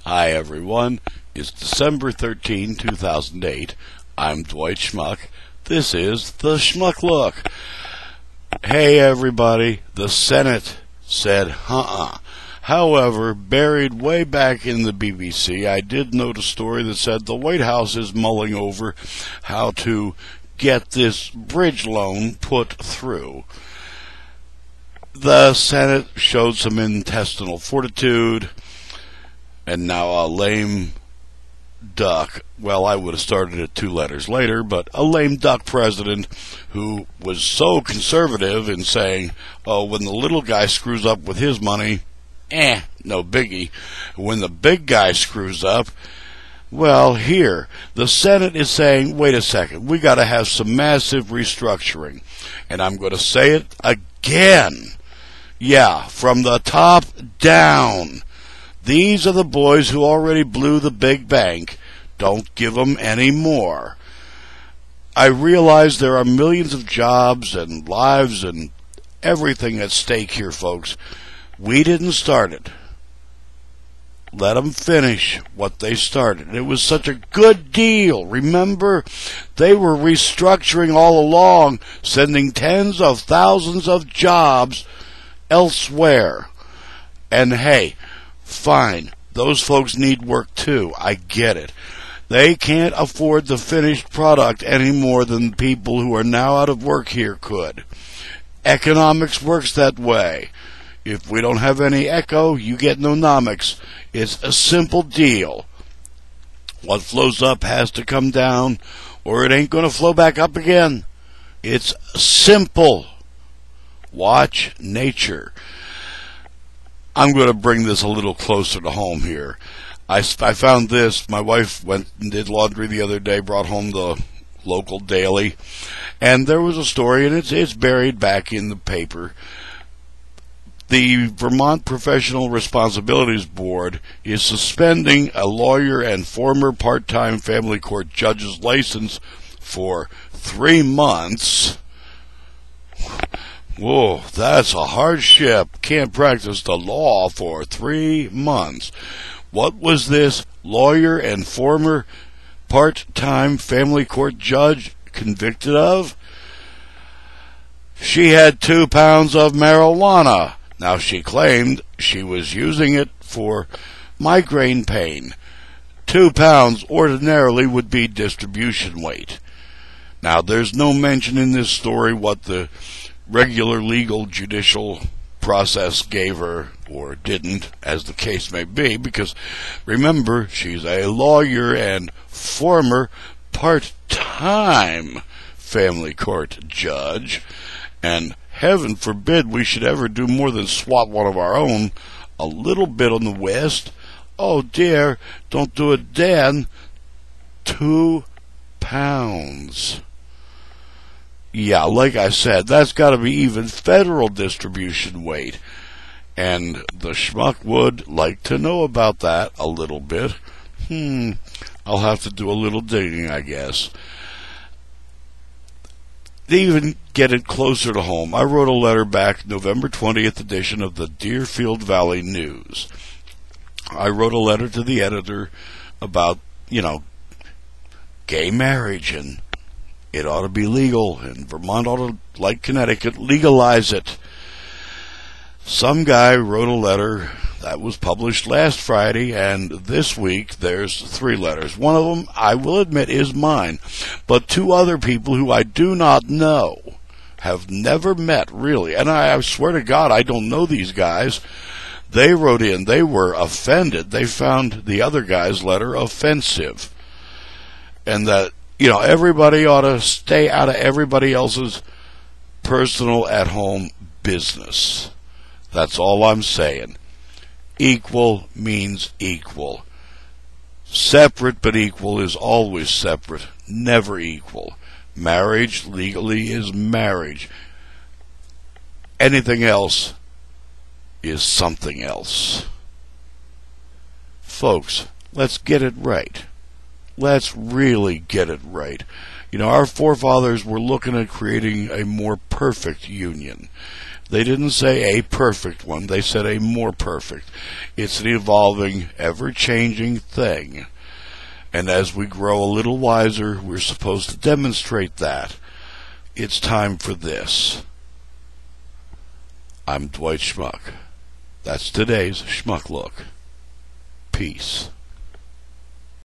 Hi everyone, it's December 13, 2008. I'm Dwight Schmuck. This is the Schmuck Look. Hey everybody, the Senate said However, buried way back in the BBC, I did note a story that said the White House is mulling over how to get this bridge loan put through. The Senate showed some intestinal fortitude, and now a lame duck, well, I would have started it 2 letters later, but a lame duck president who was so conservative in saying, oh, when the little guy screws up with his money, no biggie. When the big guy screws up, well, here, the Senate is saying, wait a second, we got to have some massive restructuring. And I'm going to say it again. Yeah, from the top down. These are the boys who already blew the big bank. Don't give them any more. I realize there are millions of jobs and lives and everything at stake here, folks. We didn't start it. Let them finish what they started. It was such a good deal. Remember, they were restructuring all along, sending tens of thousands of jobs elsewhere. And hey, fine, those folks need work too. I get it. They can't afford the finished product any more than people who are now out of work here could. Economics works that way. If we don't have any echo, you get no nomics. It's a simple deal. What flows up has to come down, or it ain't going to flow back up again. It's simple. Watch nature. I'm going to bring this a little closer to home here. I found this. My wife went and did laundry the other day, brought home the local daily, and there was a story, and it's buried back in the paper. The Vermont Professional Responsibilities Board is suspending a lawyer and former part-time family court judge's license for 3 months. Whoa, that's a hardship. Can't practice the law for 3 months. What was this lawyer and former part-time family court judge convicted of? She had 2 pounds of marijuana. Now, she claimed she was using it for migraine pain. 2 pounds ordinarily would be distribution weight. Now, there's no mention in this story what the regular legal judicial process gave her or didn't, as the case may be, because remember, she's a lawyer and former part-time family court judge, and heaven forbid we should ever do more than swat one of our own a little bit on the west. Oh dear, don't do it, Dan. 2 pounds. Yeah, like I said, that's got to be even federal distribution weight. And the schmuck would like to know about that a little bit. I'll have to do a little digging, I guess. To even get it closer to home, I wrote a letter back, November 20th edition of the Deerfield Valley News. I wrote a letter to the editor about, gay marriage, and it ought to be legal, and Vermont ought to, like Connecticut, legalize it. Some guy wrote a letter that was published last Friday, and this week there's 3 letters. One of them, I will admit, is mine, but 2 other people who I do not know, have never met, really, and I swear to God, I don't know these guys. They wrote in, they were offended. They found the other guy's letter offensive, and that, everybody ought to stay out of everybody else's personal at-home business. That's all I'm saying. Equal means equal. Separate but equal is always separate, never equal. Marriage legally is marriage. Anything else is something else. Folks, let's get it right. Let's really get it right. You know, our forefathers were looking at creating a more perfect union. They didn't say a perfect one, they said a more perfect. It's an evolving, ever-changing thing. And as we grow a little wiser, we're supposed to demonstrate that. It's time for this. I'm Dwight Schmuck. That's today's Schmuck Look. Peace.